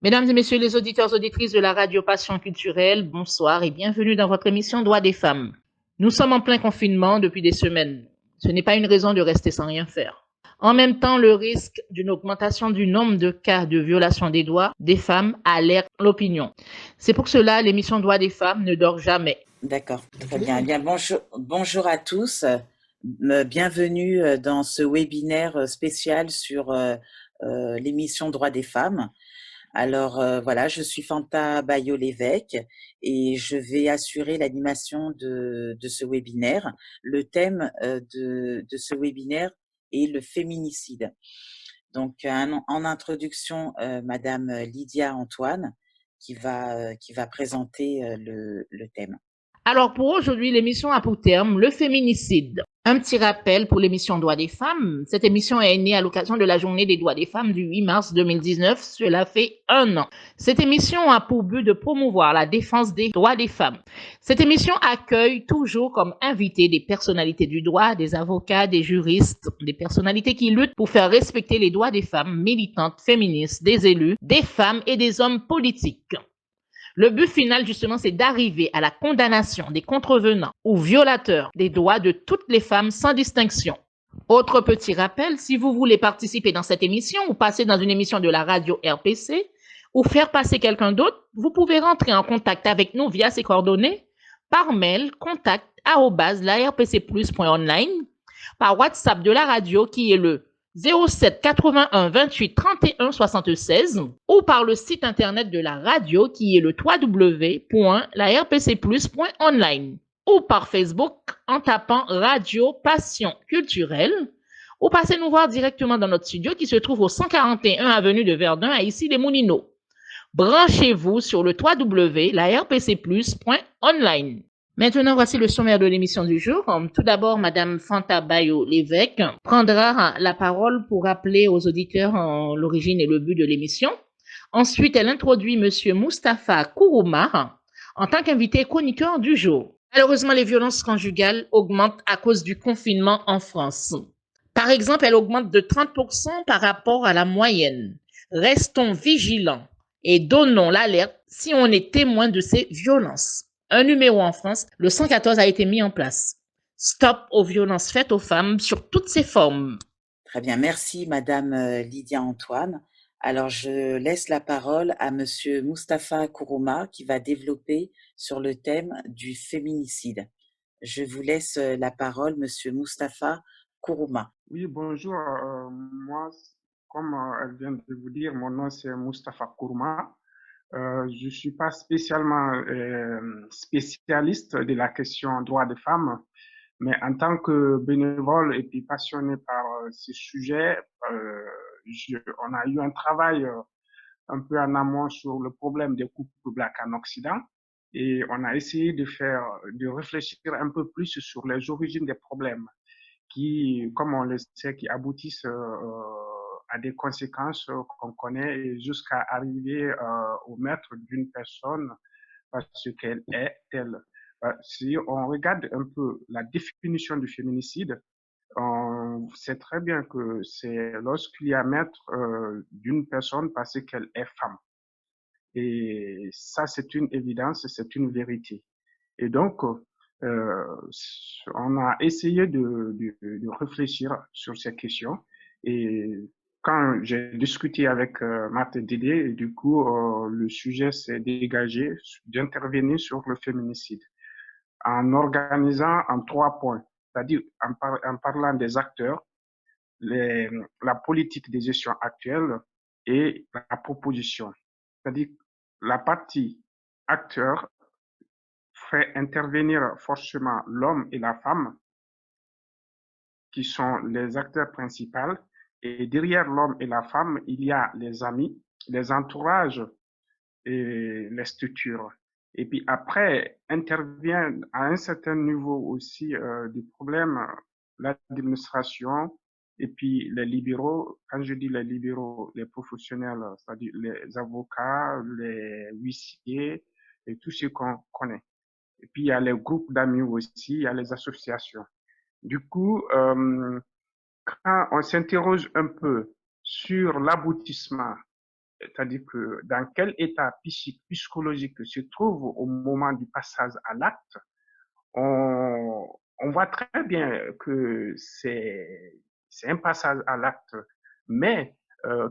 Mesdames et messieurs les auditeurs, auditrices de la radio Passion Culturelle, bonsoir et bienvenue dans votre émission Droits des femmes. Nous sommes en plein confinement depuis des semaines. Ce n'est pas une raison de rester sans rien faire. En même temps, le risque d'une augmentation du nombre de cas de violation des droits des femmes alerte l'opinion. C'est pour cela l'émission Droits des femmes ne dort jamais. D'accord, très bien. Eh bien, bonjour à tous. Bienvenue dans ce webinaire spécial sur l'émission Droits des femmes. Alors voilà, je suis Fanta Bayo-Lévesque et je vais assurer l'animation de ce webinaire. Le thème de ce webinaire est le féminicide. Donc en introduction, Madame Lydia Antoine qui va présenter le thème. Alors pour aujourd'hui, l'émission a pour terme le féminicide. Un petit rappel pour l'émission Droits des femmes. Cette émission est née à l'occasion de la journée des droits des femmes du 8 mars 2019. Cela fait un an. Cette émission a pour but de promouvoir la défense des droits des femmes. Cette émission accueille toujours comme invités des personnalités du droit, des avocats, des juristes, des personnalités qui luttent pour faire respecter les droits des femmes militantes, féministes, des élus, des femmes et des hommes politiques. Le but final, justement, c'est d'arriver à la condamnation des contrevenants ou violateurs des droits de toutes les femmes sans distinction. Autre petit rappel, si vous voulez participer dans cette émission ou passer dans une émission de la radio RPC ou faire passer quelqu'un d'autre, vous pouvez rentrer en contact avec nous via ces coordonnées par mail contact@larpcplus.online, par WhatsApp de la radio qui est le 07 81 28 31 76 ou par le site internet de la radio qui est le www.larpcplus.online ou par Facebook en tapant Radio Passion Culturelle ou passez nous voir directement dans notre studio qui se trouve au 141 avenue de Verdun à Issy-les-Moulineaux. Branchez-vous sur le www.larpcplus.online. Maintenant, voici le sommaire de l'émission du jour. Tout d'abord, Madame Fanta Bayo-Lévesque prendra la parole pour rappeler aux auditeurs l'origine et le but de l'émission. Ensuite, elle introduit Monsieur Moustapha Kourouma en tant qu'invité chroniqueur du jour. Malheureusement, les violences conjugales augmentent à cause du confinement en France. Par exemple, elles augmentent de 30% par rapport à la moyenne. Restons vigilants et donnons l'alerte si on est témoin de ces violences. Un numéro en France, le 114 a été mis en place. Stop aux violences faites aux femmes sur toutes ses formes. Très bien, merci Madame Lydia Antoine. Alors je laisse la parole à Monsieur Moustapha Kourouma qui va développer sur le thème du féminicide. Je vous laisse la parole, Monsieur Moustapha Kourouma. Oui, bonjour. Moi, comme elle vient de vous dire, mon nom c'est Moustapha Kourouma. Je suis pas spécialement spécialiste de la question droits des femmes, mais en tant que bénévole et puis passionné par ce sujet, on a eu un travail un peu en amont sur le problème des couples blacks en Occident et on a essayé de réfléchir un peu plus sur les origines des problèmes qui, comme on le sait, qui aboutissent à des conséquences qu'on connaît jusqu'à arriver au meurtre d'une personne parce qu'elle est telle. Si on regarde un peu la définition du féminicide, on sait très bien que c'est lorsqu'il y a meurtre d'une personne parce qu'elle est femme. Et ça, c'est une évidence, c'est une vérité. Et donc, on a essayé de réfléchir sur ces questions. Et quand j'ai discuté avec Marthe Dédé, du coup, le sujet s'est dégagé d'intervenir sur le féminicide en organisant en 3 points, c'est-à-dire en parlant des acteurs, la politique de gestion actuelle et la proposition. C'est-à-dire la partie acteur fait intervenir forcément l'homme et la femme, qui sont les acteurs principaux, et derrière l'homme et la femme, il y a les amis, les entourages et les structures. Et puis après, intervient à un certain niveau aussi du problème l'administration et puis les libéraux. Quand je dis les libéraux, les professionnels, c'est-à-dire les avocats, les huissiers et tout ce qu'on connaît. Et puis, il y a les groupes d'amis aussi, il y a les associations. Du coup, quand on s'interroge un peu sur l'aboutissement c'est-à-dire que dans quel état psychologique se trouve au moment du passage à l'acte, on voit très bien que c'est un passage à l'acte. Mais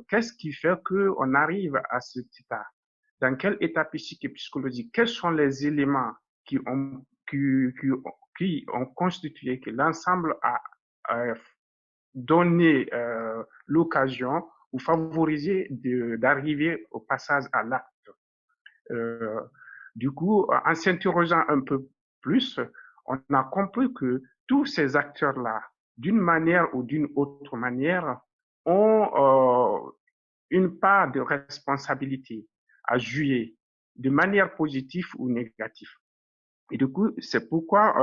qu'est-ce qui fait qu'on arrive à cet état? Dans quel état psychique et psychologique? Quels sont les éléments qui ont, qui ont constitué que l'ensemble a donné l'occasion ou favorisé d'arriver au passage à l'acte? Euh, du coup, en s'interrogeant un peu plus, on a compris que tous ces acteurs-là, d'une manière ou d'une autre manière, ont une part de responsabilité à jouer de manière positive ou négative. Et du coup, c'est pourquoi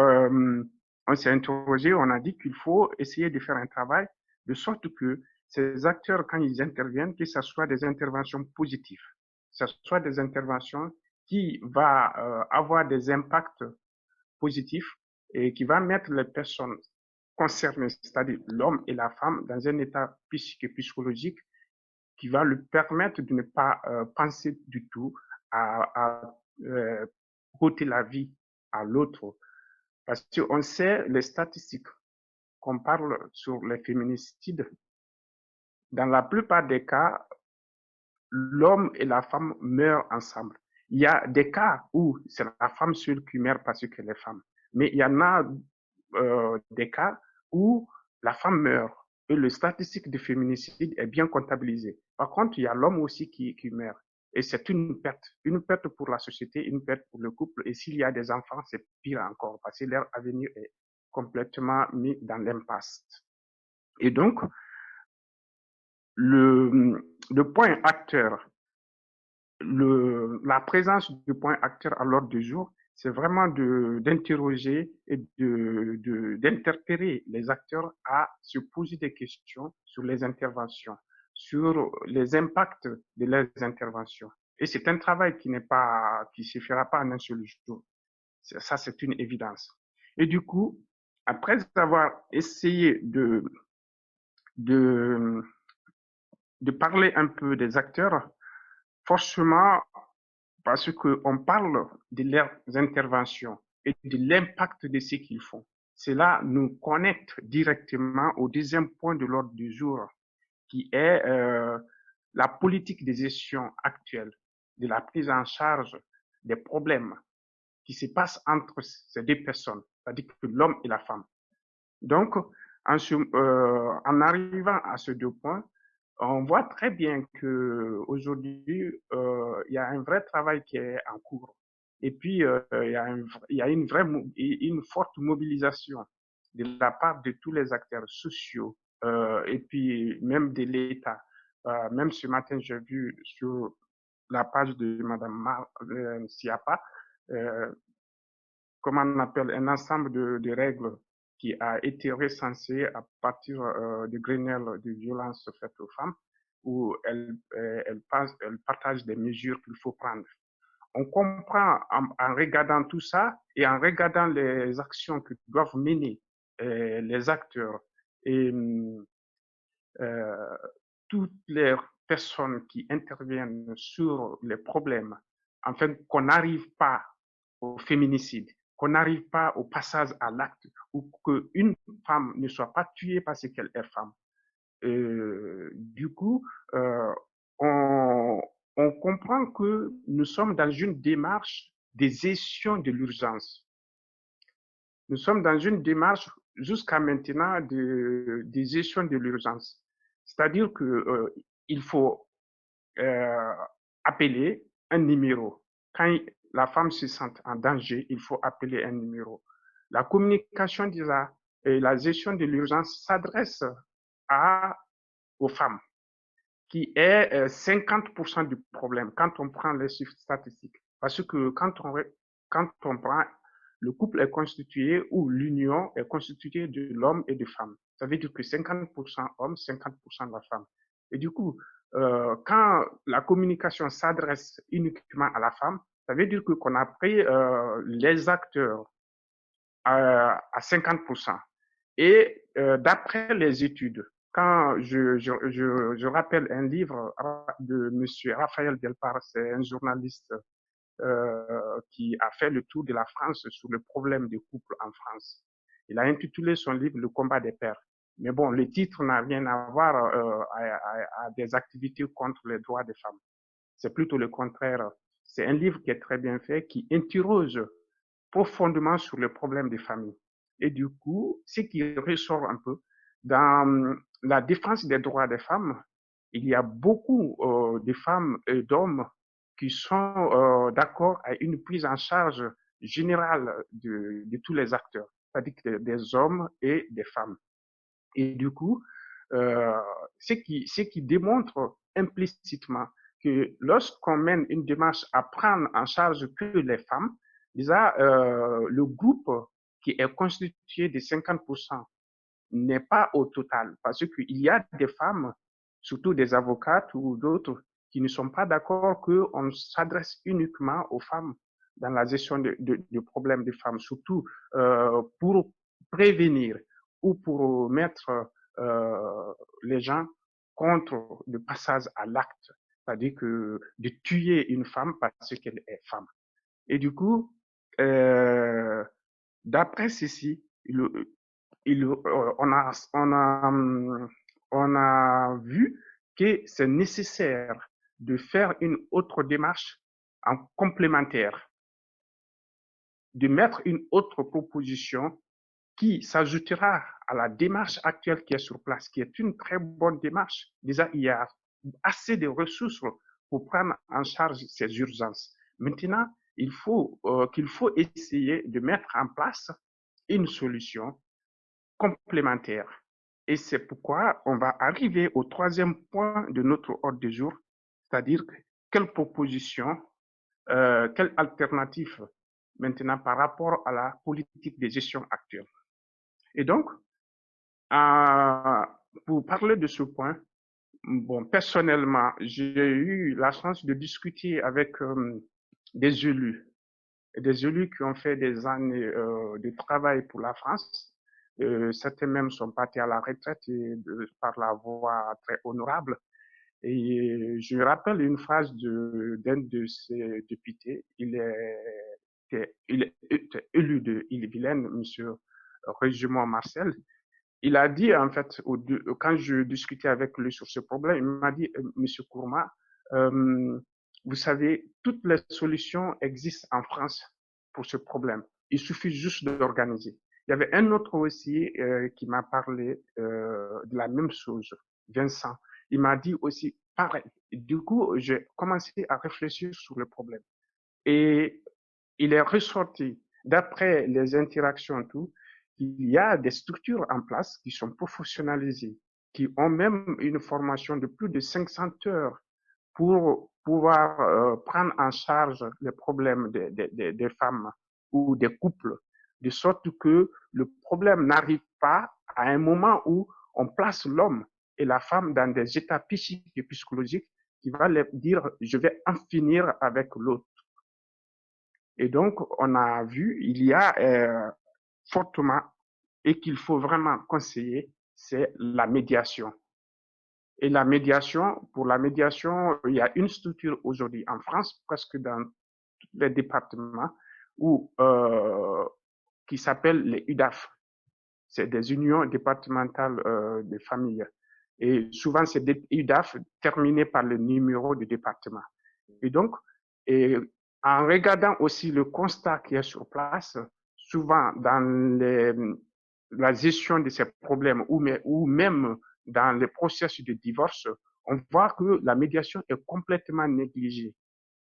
on s'est interrogé, on a dit qu'il faut essayer de faire un travail de sorte que ces acteurs, quand ils interviennent, que ce soit des interventions positives, que ce soit des interventions qui vont avoir des impacts positifs et qui vont mettre les personnes concernées, c'est-à-dire l'homme et la femme, dans un état psychique et psychologique qui va lui permettre de ne pas penser du tout à ôter la vie à l'autre. Parce qu'on sait les statistiques qu'on parle sur les féminicides. Dans la plupart des cas, l'homme et la femme meurent ensemble. Il y a des cas où c'est la femme seule qui meurt parce qu'elle est femme. Mais il y en a des cas où la femme meurt et le statistique de féminicide est bien comptabilisé. Par contre, il y a l'homme aussi qui meurt. Et c'est une perte pour la société, une perte pour le couple. Et s'il y a des enfants, c'est pire encore parce que leur avenir est complètement mis dans l'impasse. Et donc, le point acteur, la présence du point acteur à l'ordre du jour, c'est vraiment d'interroger et d'interpeller les acteurs à se poser des questions sur les interventions, sur les impacts de leurs interventions. Et c'est un travail qui se fera pas en un seul jour. Ça, c'est une évidence. Et du coup, après avoir essayé de parler un peu des acteurs, forcément, parce qu'on parle de leurs interventions et de l'impact de ce qu'ils font. Cela nous connecte directement au deuxième point de l'ordre du jour, qui est la politique de gestion actuelle, de la prise en charge des problèmes qui se passent entre ces deux personnes, c'est-à-dire que l'homme et la femme. Donc, en arrivant à ces deux points, on voit très bien que aujourd'hui il y a un vrai travail qui est en cours. Et puis il y a une forte mobilisation de la part de tous les acteurs sociaux et puis même de l'État. Même ce matin, j'ai vu sur la page de Madame Siapa, comment on appelle, un ensemble de règles qui a été recensé à partir du Grenelle de violences faites aux femmes, où elle partage des mesures qu'il faut prendre. On comprend en regardant tout ça et en regardant les actions que doivent mener les acteurs et toutes les personnes qui interviennent sur les problèmes, afin qu'on n'arrive pas au féminicide, qu'on n'arrive pas au passage à l'acte, ou qu'une femme ne soit pas tuée parce qu'elle est femme. Du coup, on, on comprend que nous sommes dans une démarche de gestion de l'urgence. Nous sommes dans une démarche jusqu'à maintenant de gestion de l'urgence. C'est-à-dire que il faut appeler un numéro. Quand la femme se sent en danger, il faut appeler un numéro. La communication déjà et la gestion de l'urgence s'adresse aux femmes, qui est 50% du problème quand on prend les chiffres statistiques. Parce que quand on prend, le couple est constitué ou l'union est constituée de l'homme et de femme. Ça veut dire que 50% hommes, 50% de la femme. Et du coup, quand la communication s'adresse uniquement à la femme, ça veut dire qu'on a pris les acteurs à 50%. Et d'après les études, quand je rappelle un livre de Monsieur Raphaël Delpar, c'est un journaliste qui a fait le tour de la France sur le problème des couples en France. Il a intitulé son livre Le combat des pères. Mais bon, le titre n'a rien à voir à des activités contre les droits des femmes. C'est plutôt le contraire. C'est un livre qui est très bien fait, qui interroge profondément sur le problème des familles. Et du coup, ce qui ressort un peu, dans la défense des droits des femmes, il y a beaucoup de femmes et d'hommes qui sont d'accord à une prise en charge générale de tous les acteurs, c'est-à-dire des hommes et des femmes. Et du coup, euh, ce qui démontre implicitement que lorsqu'on mène une démarche à prendre en charge que les femmes, déjà, le groupe qui est constitué de 50% n'est pas au total, parce qu'il y a des femmes, surtout des avocates ou d'autres, qui ne sont pas d'accord qu'on s'adresse uniquement aux femmes dans la gestion de problèmes des femmes, surtout pour prévenir ou pour mettre les gens contre le passage à l'acte, c'est-à-dire que de tuer une femme parce qu'elle est femme. Et du coup, d'après ceci, on a vu que c'est nécessaire de faire une autre démarche en complémentaire, de mettre une autre proposition qui s'ajoutera à la démarche actuelle qui est sur place, qui est une très bonne démarche. Déjà, il y a assez de ressources pour prendre en charge ces urgences. Maintenant, il faut essayer de mettre en place une solution complémentaire. Et c'est pourquoi on va arriver au troisième point de notre ordre du jour, c'est-à-dire quelle proposition, quelle alternative maintenant par rapport à la politique de gestion actuelle. Et donc, pour parler de ce point, bon, personnellement, j'ai eu la chance de discuter avec des élus qui ont fait des années de travail pour la France. Certains même sont partis à la retraite par la voie très honorable. Et je me rappelle une phrase d'un de ces députés. Il est élu de Ille-et-Vilaine, Monsieur Régiment Marcel. Il a dit, en fait, quand je discutais avec lui sur ce problème, il m'a dit, Monsieur Kourma, vous savez, toutes les solutions existent en France pour ce problème. Il suffit juste d'organiser. Il y avait un autre aussi qui m'a parlé de la même chose, Vincent. Il m'a dit aussi pareil. Du coup, j'ai commencé à réfléchir sur le problème. Et il est ressorti, d'après les interactions et tout, qu'il y a des structures en place qui sont professionnalisées, qui ont même une formation de plus de 500 heures pour pouvoir prendre en charge les problèmes des femmes ou des couples, de sorte que le problème n'arrive pas à un moment où on place l'homme et la femme dans des états psychiques et psychologiques qui va leur dire je vais en finir avec l'autre. Et donc, on a vu, il y a fortement et qu'il faut vraiment conseiller, c'est la médiation. Et la médiation, pour la médiation, il y a une structure aujourd'hui en France, presque dans tous les départements, où, qui s'appelle les UDAF. C'est des unions départementales de familles. Et souvent, c'est des UDAF terminés par le numéro du département. Et donc, et en regardant aussi le constat qui est sur place, souvent dans la gestion de ces problèmes ou même dans les processus de divorce, on voit que la médiation est complètement négligée.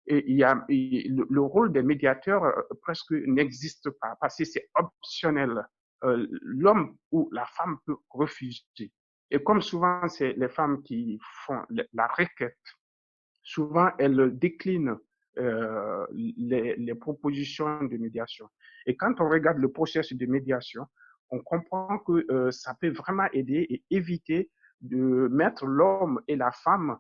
Et le rôle des médiateurs presque n'existe pas parce que c'est optionnel. L'homme ou la femme peut refuser. Et comme souvent c'est les femmes qui font la requête, souvent elles déclinent les propositions de médiation. Et quand on regarde le processus de médiation, on comprend que ça peut vraiment aider et éviter de mettre l'homme et la femme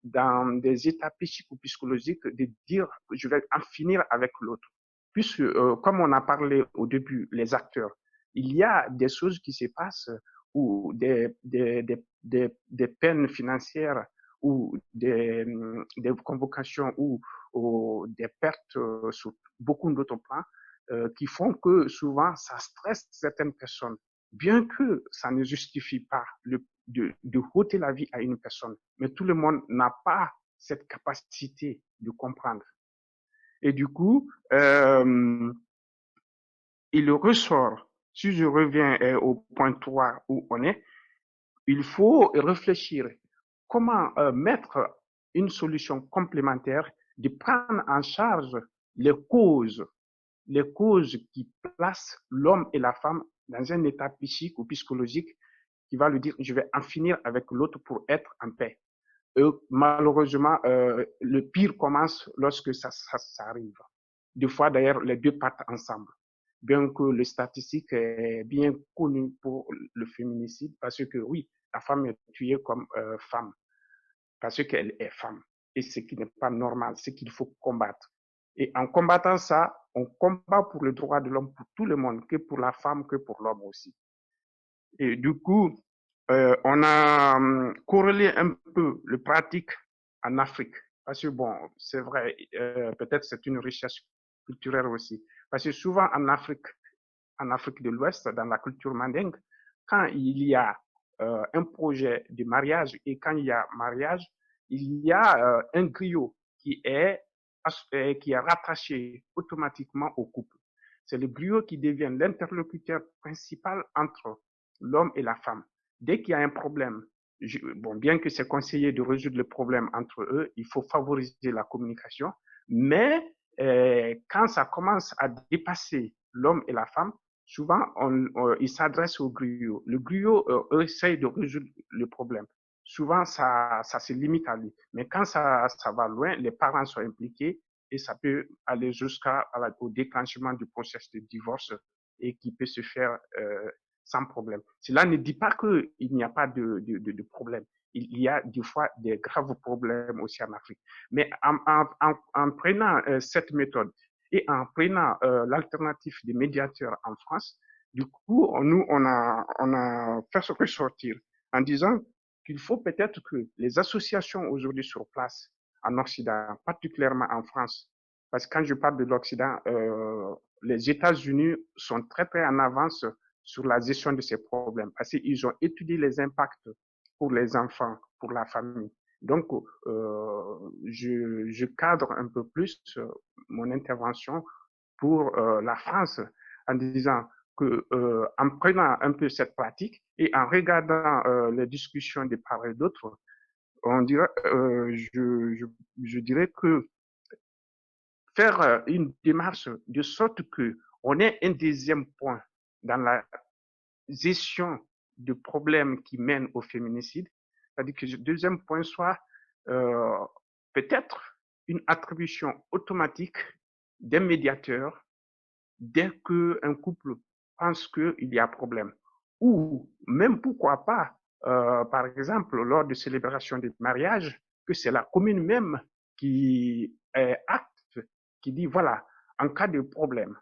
dans des états psychiques ou psychologiques, de dire je vais en finir avec l'autre. Puisque, comme on a parlé au début, les acteurs, il y a des choses qui se passent ou des des peines financières ou des convocations ou des pertes sur beaucoup d'autres plans qui font que souvent ça stresse certaines personnes, bien que ça ne justifie pas de ôter la vie à une personne. Mais tout le monde n'a pas cette capacité de comprendre. Et du coup, il ressort, si je reviens au point 3 où on est, il faut réfléchir comment mettre une solution complémentaire, de prendre en charge les causes qui placent l'homme et la femme dans un état psychique ou psychologique qui va lui dire je vais en finir avec l'autre pour être en paix. Et malheureusement, le pire commence lorsque ça arrive. Des fois, d'ailleurs, les deux partent ensemble. Bien que les statistiques est bien connues pour le féminicide, parce que oui, la femme est tuée comme femme, parce qu'elle est femme. Et ce qui n'est pas normal, c'est qu'il faut combattre. Et en combattant ça, on combat pour le droit de l'homme, pour tout le monde, que pour la femme, que pour l'homme aussi. Et du coup, on a corrélé un peu le pratique en Afrique. Parce que bon, c'est vrai, peut-être c'est une richesse culturelle aussi. Parce que souvent en Afrique de l'Ouest, dans la culture mandingue, quand il y a un projet de mariage et quand il y a mariage, il y a un griot qui est rattaché automatiquement au couple. C'est le griot qui devient l'interlocuteur principal entre l'homme et la femme. Dès qu'il y a un problème, bon, bien que c'est conseillé de résoudre le problème entre eux, il faut favoriser la communication, mais quand ça commence à dépasser l'homme et la femme, souvent ils s'adressent au griot. Le griot essaye de résoudre le problème. Souvent, ça se limite à lui. Mais quand ça va loin, les parents sont impliqués et ça peut aller jusqu'au déclenchement du processus de divorce et qui peut se faire sans problème. Cela ne dit pas qu'il n'y a pas de problème. Il y a des fois des graves problèmes aussi en Afrique. Mais en prenant cette méthode et en prenant l'alternative des médiateurs en France, du coup, nous, on a fait ce ressortir en disant qu'il faut peut-être que les associations aujourd'hui sur place en Occident, particulièrement en France, parce que quand je parle de l'Occident, les États-Unis sont très, très en avance sur la gestion de ces problèmes parce qu'ils ont étudié les impacts pour les enfants, pour la famille. Donc, je cadre un peu plus mon intervention pour la France en disant que en prenant un peu cette pratique et en regardant les discussions de part et d'autre, on dirait, je dirais que faire une démarche de sorte que on ait un deuxième point dans la gestion de problèmes qui mènent au féminicide, c'est-à-dire que le deuxième point soit peut-être une attribution automatique d'un médiateur dès qu'un couple pense qu'il y a problème. Ou même pourquoi pas, par exemple, lors de célébration de mariage, que c'est la commune même qui acte, qui dit voilà, en cas de problème,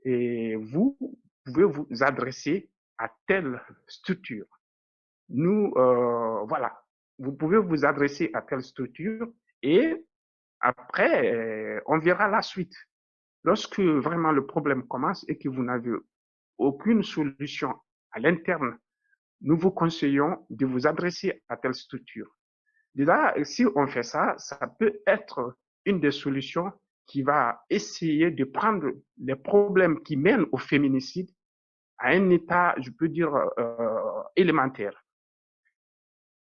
et vous pouvez vous adresser à telle structure. Nous, voilà, vous pouvez vous adresser à telle structure et après, on verra la suite. Lorsque vraiment le problème commence et que vous n'avez aucune solution à l'interne, nous vous conseillons de vous adresser à telle structure. Déjà, si on fait ça, ça peut être une des solutions qui va essayer de prendre les problèmes qui mènent au féminicide à un état, je peux dire, élémentaire.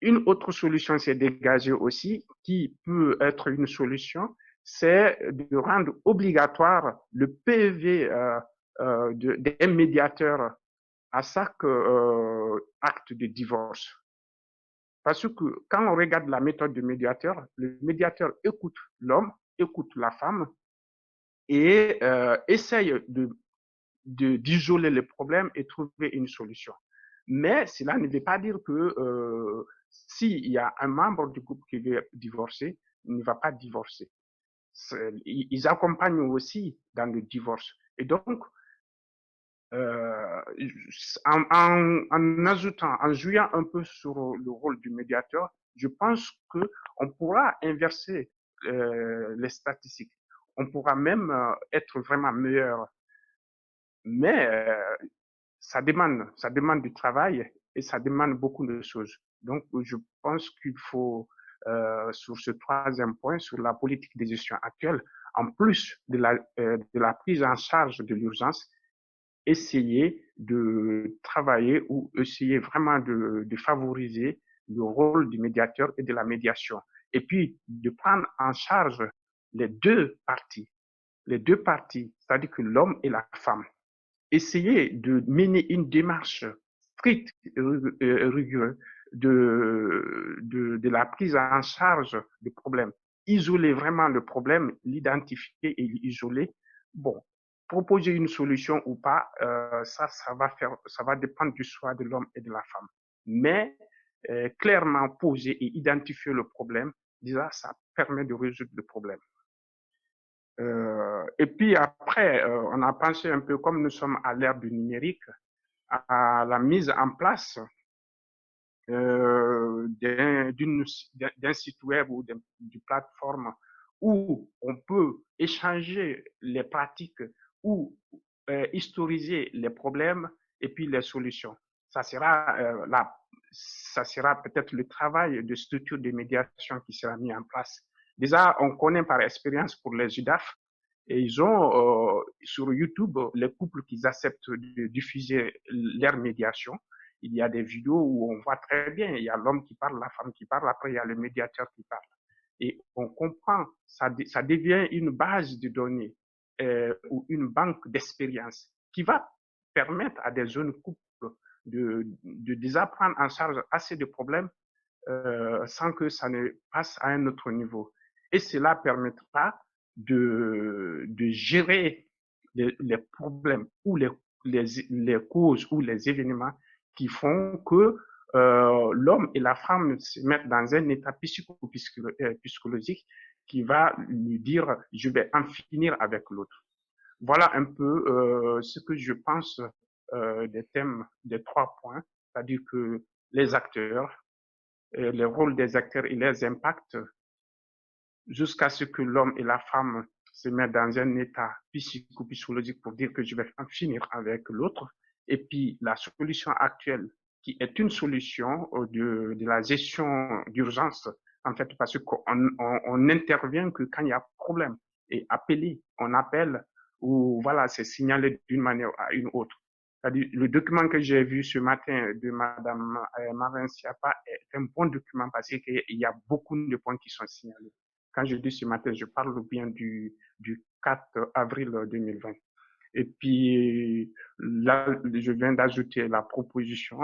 Une autre solution s'est dégagée aussi, qui peut être une solution, c'est de rendre obligatoire le PV d'un médiateur à chaque acte de divorce. Parce que quand on regarde la méthode du médiateur, le médiateur écoute l'homme, écoute la femme et essaye d'isoler le problème et trouver une solution. Mais cela ne veut pas dire que s'il y a un membre du couple qui veut divorcer, il ne va pas divorcer. Ils accompagnent aussi dans le divorce. Et donc, euh, en ajoutant, en jouant un peu sur le rôle du médiateur, je pense qu'on pourra inverser les statistiques. On pourra même être vraiment meilleur. Mais ça demande du travail et ça demande beaucoup de choses. Donc, je pense qu'il faut, sur ce troisième point, sur la politique de gestion actuelle, en plus de la prise en charge de l'urgence, essayer de travailler ou essayer vraiment de favoriser le rôle du médiateur et de la médiation. Et puis, de prendre en charge les les deux parties, c'est-à-dire que l'homme et la femme. Essayer de mener une démarche stricte et rigoureuse de la prise en charge du problème. Isoler vraiment le problème, l'identifier et l'isoler. Bon, proposer une solution ou pas, ça va dépendre du choix de l'homme et de la femme. Mais clairement poser et identifier le problème, déjà, ça permet de résoudre le problème. Et puis après, on a pensé un peu, comme nous sommes à l'ère du numérique, à la mise en place d'un site web ou d'une plateforme où on peut échanger les pratiques ou historiser les problèmes et puis les solutions. Ça sera, ça sera peut-être le travail de structure de médiation qui sera mis en place. Déjà, on connaît par expérience pour les UDAF, et ils ont sur YouTube les couples qui acceptent de diffuser leur médiation. Il y a des vidéos où on voit très bien, il y a l'homme qui parle, la femme qui parle, après il y a le médiateur qui parle. Et on comprend, ça devient une base de données ou une banque d'expérience qui va permettre à des jeunes couples de déjà prendre en charge assez de problèmes sans que ça ne passe à un autre niveau. Et cela permettra de gérer les problèmes ou les causes ou les événements qui font que l'homme et la femme se mettent dans un état psychologique qui va lui dire je vais en finir avec l'autre. Voilà un peu ce que je pense des thèmes des 3 points, c'est-à-dire que les acteurs, les rôles des acteurs et leurs impacts jusqu'à ce que l'homme et la femme se mettent dans un état psychologique pour dire que je vais en finir avec l'autre. Et puis la solution actuelle, qui est une solution de la gestion d'urgence, en fait, parce qu'on intervient que quand il y a problème. Et appeler, on appelle, ou voilà, c'est signalé d'une manière à une autre. C'est-à-dire, le document que j'ai vu ce matin de Madame Marin Siapa est un bon document parce qu'il y a beaucoup de points qui sont signalés. Quand je dis ce matin, je parle bien du 4 avril 2020. Et puis là, je viens d'ajouter la proposition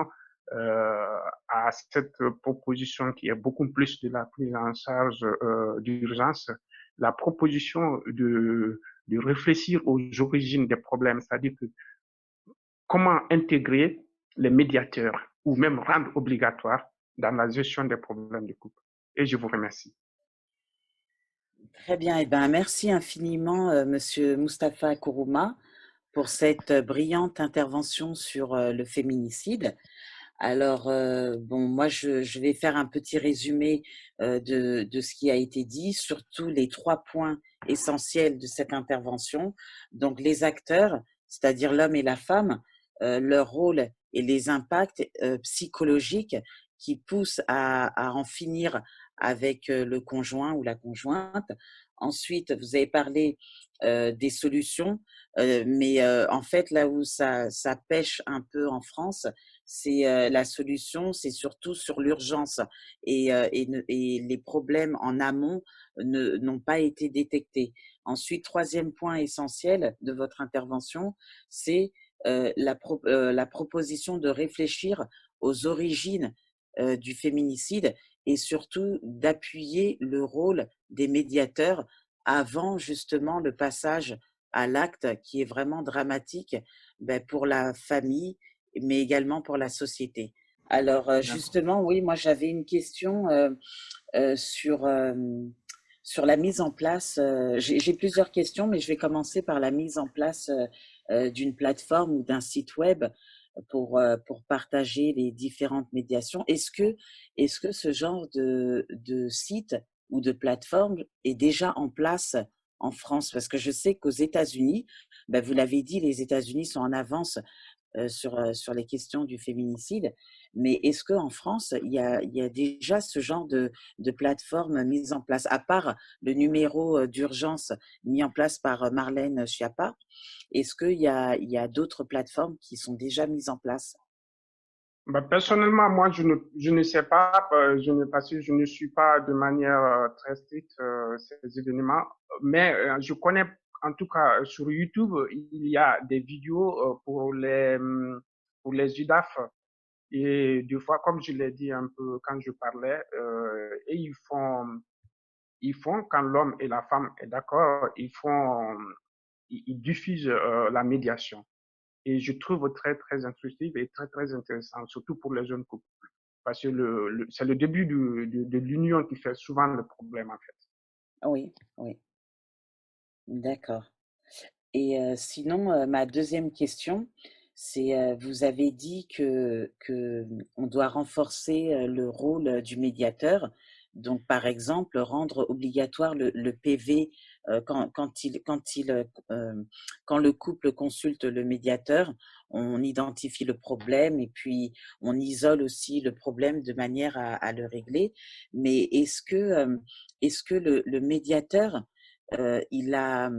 à cette proposition qui est beaucoup plus de la prise en charge d'urgence, la proposition de réfléchir aux origines des problèmes, c'est-à-dire que comment intégrer les médiateurs ou même rendre obligatoire dans la gestion des problèmes de couple. Et je vous remercie. Très bien, eh ben, merci infiniment, Monsieur Mustapha Kourouma, pour cette brillante intervention sur le féminicide. Alors, bon, moi, je vais faire un petit résumé de ce qui a été dit, surtout les 3 points essentiels de cette intervention. Donc, les acteurs, c'est-à-dire l'homme et la femme, leur rôle et les impacts psychologiques qui poussent à en finir avec le conjoint ou la conjointe. Ensuite, vous avez parlé des solutions, mais en fait, là où ça pêche un peu en France, c'est la solution, c'est surtout sur l'urgence et les problèmes en amont n'ont pas été détectés. Ensuite, troisième point essentiel de votre intervention, c'est la proposition de réfléchir aux origines du féminicide et surtout d'appuyer le rôle des médiateurs avant justement le passage à l'acte qui est vraiment dramatique pour la famille, mais également pour la société. Alors justement, oui, moi j'avais une question sur la mise en place, j'ai plusieurs questions, mais je vais commencer par la mise en place d'une plateforme ou d'un site web pour partager les différentes médiations. Est-ce que ce genre de site ou de plateforme est déjà en place en France? Parce que je sais qu'aux États-Unis, ben, vous l'avez dit, les États-Unis sont en avance sur les questions du féminicide. Mais est-ce qu'en France, il y a déjà ce genre de plateforme mise en place, à part le numéro d'urgence mis en place par Marlène Schiappa? Est-ce il y a d'autres plateformes qui sont déjà mises en place? Bah, personnellement, moi, je ne sais pas, parce que je ne suis pas de manière très stricte ces événements, mais je connais, en tout cas, sur YouTube, il y a des vidéos pour les UDAF. Et des fois, comme je l'ai dit un peu quand je parlais, et ils font, quand l'homme et la femme est d'accord, ils diffusent la médiation. Et je trouve très, très instructif et très, très intéressant, surtout pour les jeunes couples. Parce que c'est le début de l'union qui fait souvent le problème, en fait. Oui, oui, d'accord. Et sinon, ma deuxième question, c'est, vous avez dit que on doit renforcer le rôle du médiateur. Donc, par exemple, rendre obligatoire le PV quand le couple consulte le médiateur, on identifie le problème et puis on isole aussi le problème de manière à le régler. Mais est-ce que le médiateur, il a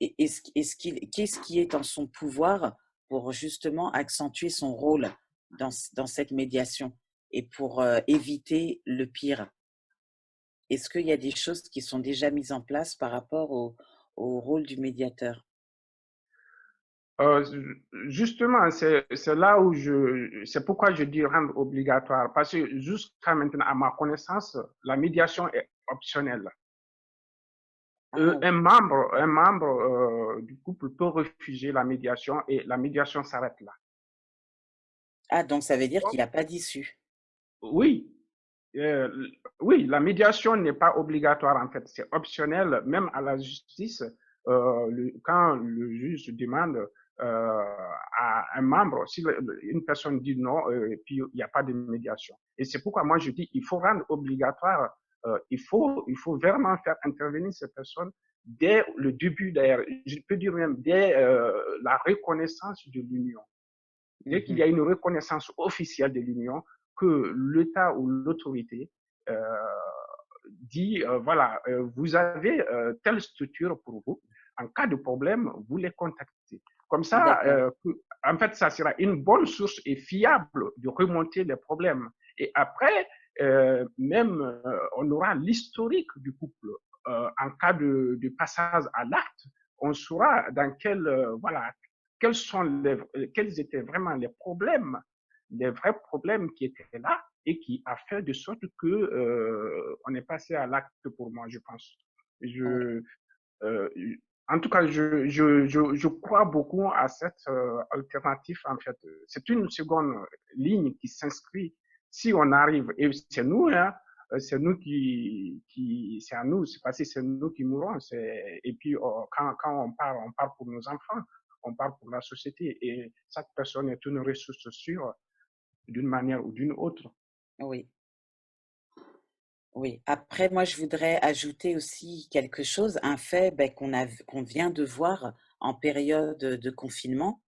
qu'est-ce qui est en son pouvoir pour justement accentuer son rôle dans cette médiation et pour éviter le pire? Est-ce qu'il y a des choses qui sont déjà mises en place par rapport au rôle du médiateur? Euh, Justement, c'est là où c'est pourquoi je dis rendre obligatoire. Parce que jusqu'à maintenant, à ma connaissance, la médiation est optionnelle. Ah, Un membre du couple peut refuser la médiation et la médiation s'arrête là. ah, donc ça veut dire qu'il n'y a pas d'issue. Oui, euh, oui, la médiation n'est pas obligatoire en fait, c'est optionnel, même à la justice, quand le juge demande à un membre, si une personne dit non, et puis il n'y a pas de médiation. Et c'est pourquoi moi je dis il faut rendre obligatoire, il faut vraiment faire intervenir ces personnes dès le début d'ailleurs, je peux dire même dès la reconnaissance de l'union. Dès qu'il y Mhm. a une reconnaissance officielle de l'union, que l'État ou l'autorité euh, dit, voilà, vous avez telle structure pour vous. En cas de problème, vous les contactez. Comme ça, D'accord. en fait, ça sera une bonne source et fiable de remonter les problèmes. Et après, même, on aura l'historique du couple. En cas de passage à l'acte, on saura dans voilà, quels étaient vraiment les vrais problèmes qui étaient là et qui a fait de sorte que on est passé à l'acte pour moi, je pense. Oui, Je, euh, En tout cas, je crois beaucoup à cette alternative. En fait, c'est une seconde ligne qui s'inscrit. Si on arrive, et c'est nous, hein, c'est nous c'est à nous, c'est parce que c'est nous qui mourrons. Et puis, quand on part pour nos enfants, on part pour la société. Et chaque personne est une ressource sûre d'une manière ou d'une autre. oui, oui. Après, moi, je voudrais ajouter aussi quelque chose, un fait ben, qu'on vient de voir en période de confinement.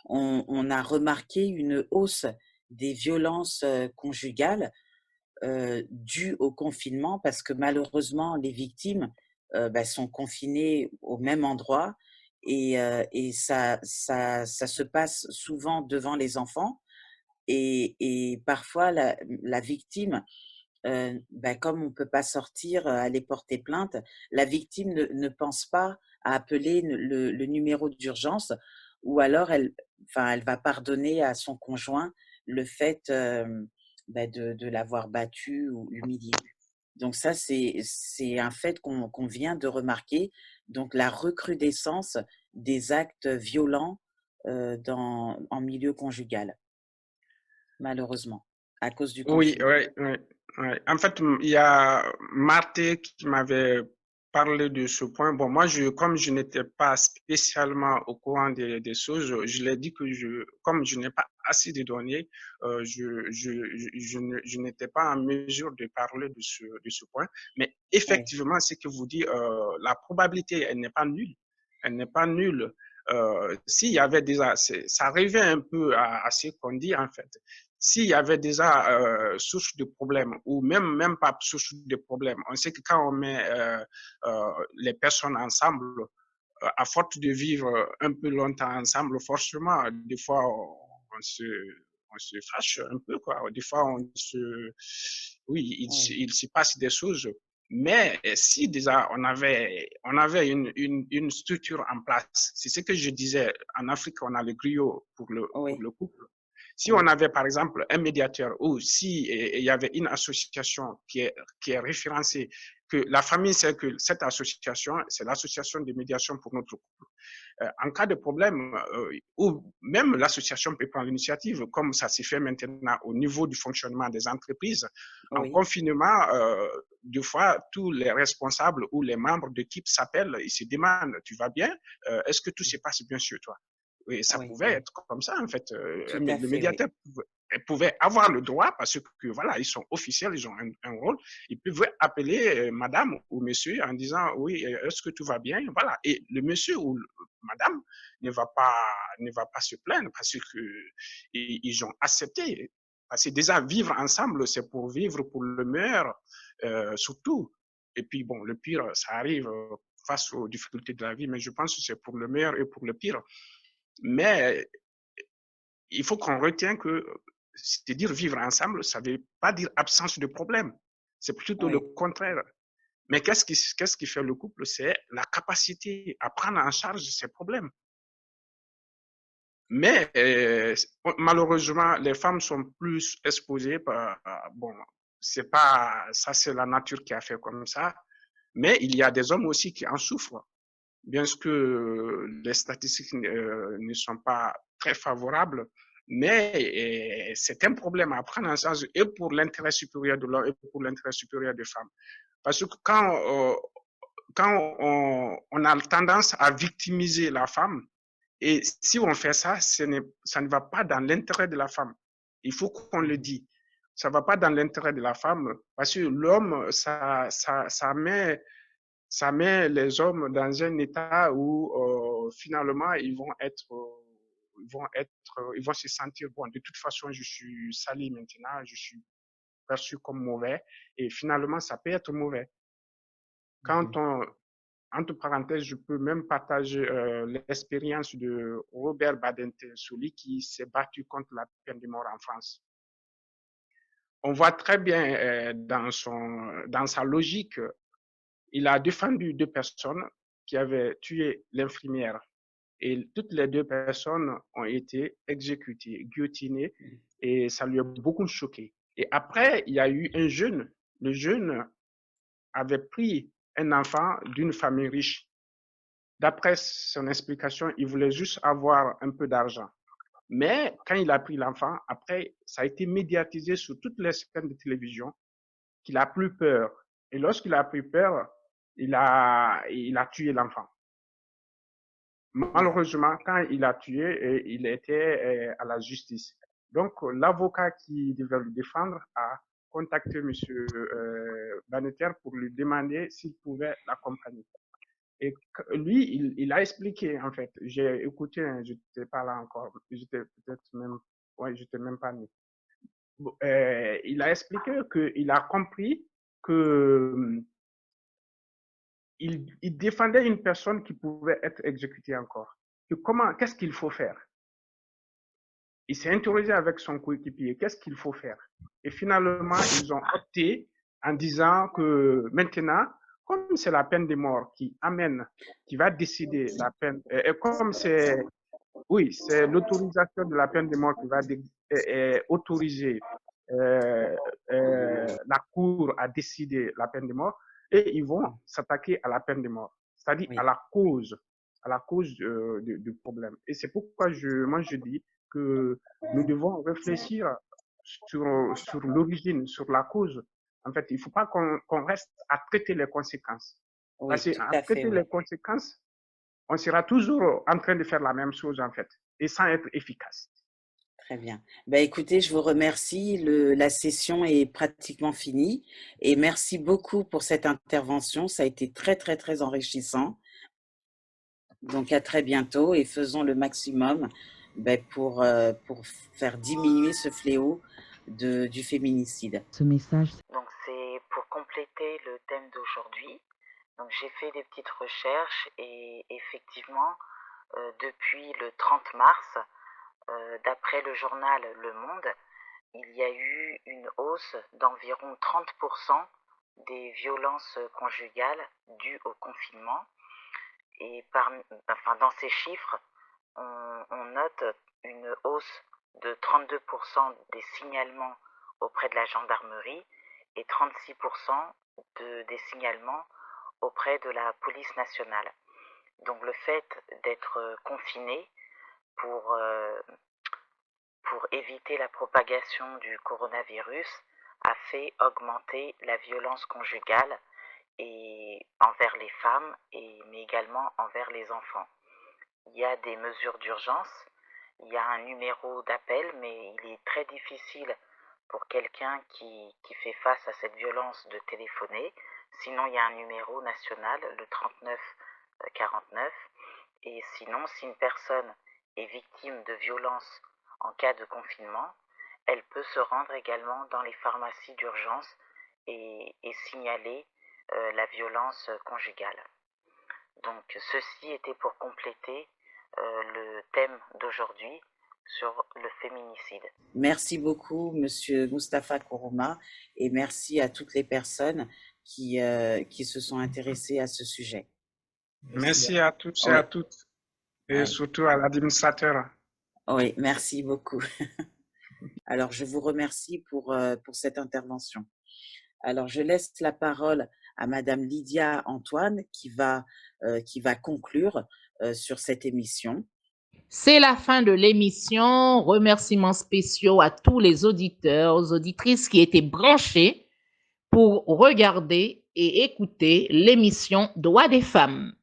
On a remarqué une hausse des violences conjugales dues au confinement parce que malheureusement, les victimes bah, sont confinées au même endroit et ça se passe souvent devant les enfants et parfois la victime, bah, comme on ne peut pas sortir, aller porter plainte, la victime ne pense pas à appeler le numéro d'urgence ou alors elle va pardonner à son conjoint le fait bah, de l'avoir battu ou humilié. Donc ça, c'est un fait qu'on vient de remarquer. Donc la recrudescence des actes violents en milieu conjugal, malheureusement, à cause du Oui, confinement. oui, oui. Ouais. En fait, il y a Marthe qui m'avait parlé de ce point. Bon, moi, comme je n'étais pas spécialement au courant des choses, je l'ai dit que comme je n'ai pas assez de données, je n'étais pas en mesure de parler de ce point. Mais Oui, effectivement, ce que vous dites, la probabilité, elle n'est pas nulle. Elle n'est pas nulle. S'il y avait déjà, ça revient un peu à ce qu'on dit en fait. S'il y avait déjà source de problème ou même pas source de problème, on sait que quand on met les personnes ensemble, à force de vivre un peu longtemps ensemble, forcément, des fois, on se fâche un peu, quoi. Des fois, oui, oui, il s'y passe des choses. Mais si déjà on avait une structure en place, c'est ce que je disais, en Afrique, on a le griot pour oui, le couple. Si on oui, avait, par exemple, un médiateur ou si il y avait une association qui est référencée, que la famille sait que cette association, c'est l'association de médiation pour notre couple. En cas de problème, ou même l'association peut prendre l'initiative, comme ça s'est fait maintenant au niveau du fonctionnement des entreprises. En oui, confinement, deux fois, tous les responsables ou les membres d'équipe s'appellent et se demandent, tu vas bien? Est-ce que tout se passe bien sur toi? Et ça oui, pouvait être comme ça, en fait. tout à Le fait, oui, médiateur pouvait avoir le droit, parce que voilà, ils sont officiels, ils ont un rôle, ils pouvaient appeler madame ou monsieur en disant, oui, est-ce que tout va bien? Voilà. Et le monsieur ou madame ne va pas se plaindre parce que ils ont accepté. Parce que déjà, vivre ensemble, c'est pour vivre pour le meilleur, surtout. Et puis, bon, le pire, ça arrive face aux difficultés de la vie, mais je pense que c'est pour le meilleur et pour le pire. Mais il faut qu'on retienne que, c'est-à-dire vivre ensemble, ça ne veut pas dire absence de problème. C'est plutôt le oui, contraire. Mais qu'est-ce qui fait le couple? C'est la capacité à prendre en charge ces problèmes. Mais malheureusement, les femmes sont plus exposées par, bon, c'est pas, ça c'est la nature qui a fait comme ça, mais il y a des hommes aussi qui en souffrent. Bien sûr que les statistiques ne sont pas très favorables, mais c'est un problème à prendre en charge et pour l'intérêt supérieur de l'homme et pour l'intérêt supérieur des femmes. Parce que quand on a tendance à victimiser la femme, et si on fait ça, ça ne va pas dans l'intérêt de la femme. Il faut qu'on le dise. Ça ne va pas dans l'intérêt de la femme parce que l'homme, ça met les hommes dans un état où finalement ils vont se sentir bon. De toute façon, je suis sali maintenant, je suis perçu comme mauvais et finalement, ça peut être mauvais. Quand on, entre parenthèses, je peux même partager l'expérience de Robert Badinter, celui qui s'est battu contre la peine de mort en France. On voit très bien dans sa logique, il a défendu deux personnes qui avaient tué l'infirmière et toutes les deux personnes ont été exécutées, guillotinées et ça lui a beaucoup choqué. Et après, il y a eu un jeune. Le jeune avait pris un enfant d'une famille riche. D'après son explication, il voulait juste avoir un peu d'argent. Mais quand il a pris l'enfant, après, ça a été médiatisé sur toutes les chaînes de télévision qu'il a plus peur. Et lorsqu'il a pris peur, il a tué l'enfant. Malheureusement, quand il a tué, il était à la justice. Donc, l'avocat qui devait le défendre a contacté M. Baneter pour lui demander s'il pouvait l'accompagner. Et lui, il a expliqué, en fait. J'ai écouté, hein, je n'étais pas là encore. J'étais peut-être même, ouais, j'étais même pas né. Il a expliqué qu'il a compris que il défendait une personne qui pouvait être exécutée encore. Qu'est-ce qu'il faut faire? Il s'est interrogé avec son coéquipier, qu'est-ce qu'il faut faire? Et finalement, ils ont opté en disant que maintenant, comme c'est la peine de mort qui va décider la peine, et comme oui, c'est l'autorisation de la peine de mort qui va autoriser la Cour à décider la peine de mort, et ils vont s'attaquer à la peine de mort, c'est-à-dire oui, à la cause du problème. Et c'est pourquoi moi je dis que nous devons réfléchir sur l'origine, sur la cause, En fait, il ne faut pas qu'on reste à traiter les conséquences. Oui, Parce tout qu'à à fait, traiter oui. les conséquences, on sera toujours en train de faire la même chose, en fait, et sans être efficace. Très bien. Ben, écoutez, je vous remercie. La session est pratiquement finie et merci beaucoup pour cette intervention. Ça a été très, très, très enrichissant. Donc, à très bientôt et faisons le maximum pour faire diminuer ce fléau du féminicide. Ce message. Donc, c'est pour compléter le thème d'aujourd'hui. Donc, j'ai fait des petites recherches et effectivement, depuis le 30 mars, d'après le journal Le Monde, il y a eu une hausse d'environ 30% des violences conjugales dues au confinement. Et dans ces chiffres, on note une hausse de 32% des signalements auprès de la gendarmerie et 36% des signalements auprès de la police nationale. Donc le fait d'être confiné pour éviter la propagation du coronavirus a fait augmenter la violence conjugale et envers les femmes mais également envers les enfants. Il y a des mesures d'urgence, il y a un numéro d'appel, mais il est très difficile pour quelqu'un qui fait face à cette violence de téléphoner. Sinon, il y a un numéro national, le 3949. Et sinon, si une personne est victime de violences en cas de confinement, elle peut se rendre également dans les pharmacies d'urgence et signaler la violence conjugale. Donc ceci était pour compléter le thème d'aujourd'hui sur le féminicide. Merci beaucoup, Monsieur Moustapha Kourouma, et merci à toutes les personnes qui se sont intéressées à ce sujet. Merci à tous et à toutes, et surtout à l'administrateur. Oui, merci beaucoup. Alors, je vous remercie pour cette intervention. Alors, je laisse la parole à Madame Lydia Antoine qui va conclure sur cette émission. C'est la fin de l'émission. Remerciements spéciaux à tous les auditeurs, aux auditrices qui étaient branchés pour regarder et écouter l'émission Droits des femmes.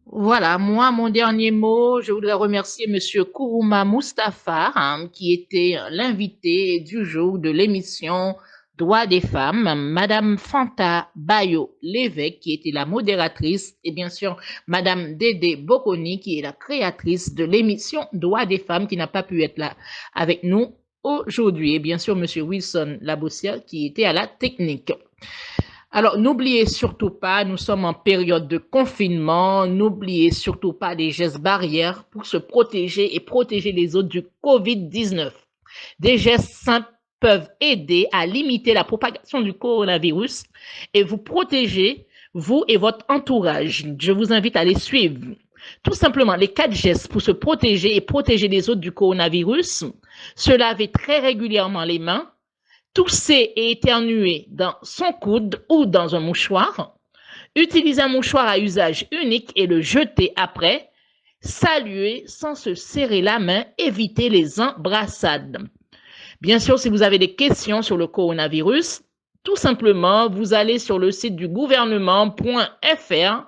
Voilà, moi, mon dernier mot, je voudrais remercier Monsieur Kourouma Moustapha, qui était l'invité du jour de l'émission Droits des femmes, Madame Fanta Bayo Lévesque, qui était la modératrice, et bien sûr, Madame Dédé Boconi, qui est la créatrice de l'émission Droits des femmes, qui n'a pas pu être là avec nous aujourd'hui, et bien sûr, Monsieur Wilson Labossière, qui était à la technique. Alors, n'oubliez surtout pas, nous sommes en période de confinement. N'oubliez surtout pas les gestes barrières pour se protéger et protéger les autres du COVID-19. Des gestes simples peuvent aider à limiter la propagation du coronavirus et vous protéger, vous et votre entourage. Je vous invite à les suivre. Tout simplement, les 4 gestes pour se protéger et protéger les autres du coronavirus: se laver très régulièrement les mains, tousser et éternuer dans son coude ou dans un mouchoir, utiliser un mouchoir à usage unique et le jeter après, saluer sans se serrer la main, éviter les embrassades. Bien sûr, si vous avez des questions sur le coronavirus, tout simplement, vous allez sur le site du gouvernement.fr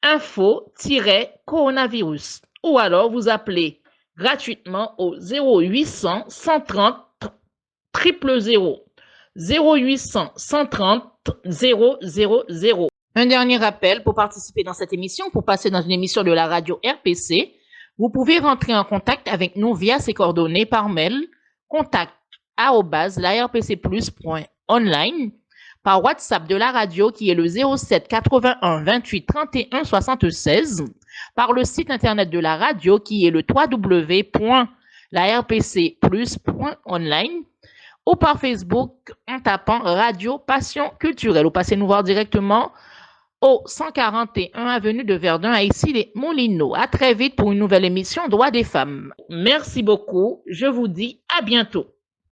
info-coronavirus ou alors vous appelez gratuitement au 0800 130 000 0800 130 000. Un dernier appel pour participer dans cette émission, pour passer dans une émission de la radio RPC. Vous pouvez rentrer en contact avec nous via ces coordonnées par mail, contact@larpcplus.online, par WhatsApp de la radio qui est le 07 81 28 31 76, par le site internet de la radio qui est le www.larpcplus.online, ou par Facebook en tapant Radio Passion Culturelle, ou passez nous voir directement au 141 avenue de Verdun à Issy-les-Moulineaux. À très vite pour une nouvelle émission Droits des femmes. Merci beaucoup. Je vous dis à bientôt.